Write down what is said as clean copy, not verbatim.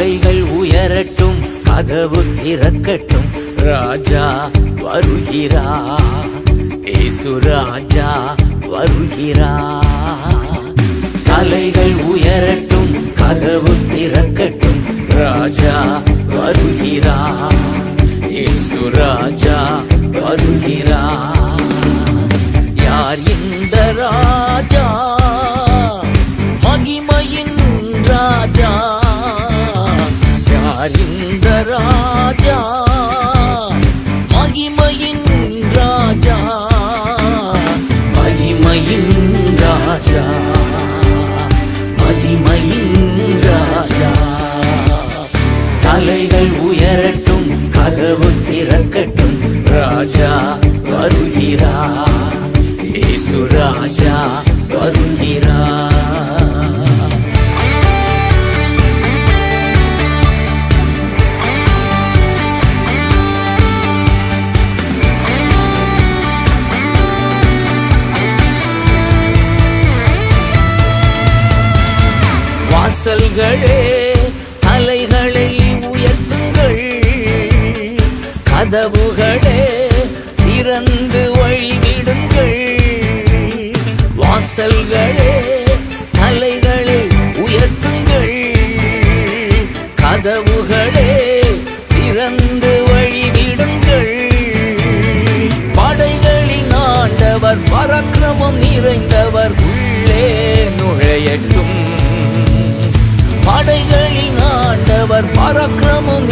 தலைகள் உயரட்டும், கதவு திறக்கட்டும், ராஜா வருகிறா, இயேசு ராஜா வருகிறா. தலைகள் உயரட்டும், கதவு திறக்கட்டும், ராஜா வருகிறா, இயேசு ராஜா வருகிறா. யார் இந்த ராஜா? மகிமையின் ராஜா. யார் இந்த ராஜா? மகிமையின் ராஜா. மகிமையின் ராஜா. மகிமையின் ராஜா. தலைகள் உயரட்டும், கதவு திறக்கட்டும், ராஜா வருகிறா, இயேசு ராஜா வருகிறா. வாசல்களே தலைகளை உயர்த்துங்கள், கதவுகளே திறந்து வழிவிடுங்கள். வாசல்களே தலைகளை உயர்த்துங்கள், கதவுகளே திறந்து வழிவிடுங்கள். படைகளின் ஆண்டவர் பராக்கிரமம் நிறைந்தவர் உள்ளே நுழையட்டும். படைகளின் ஆண்டவர் பராக்கிரமம்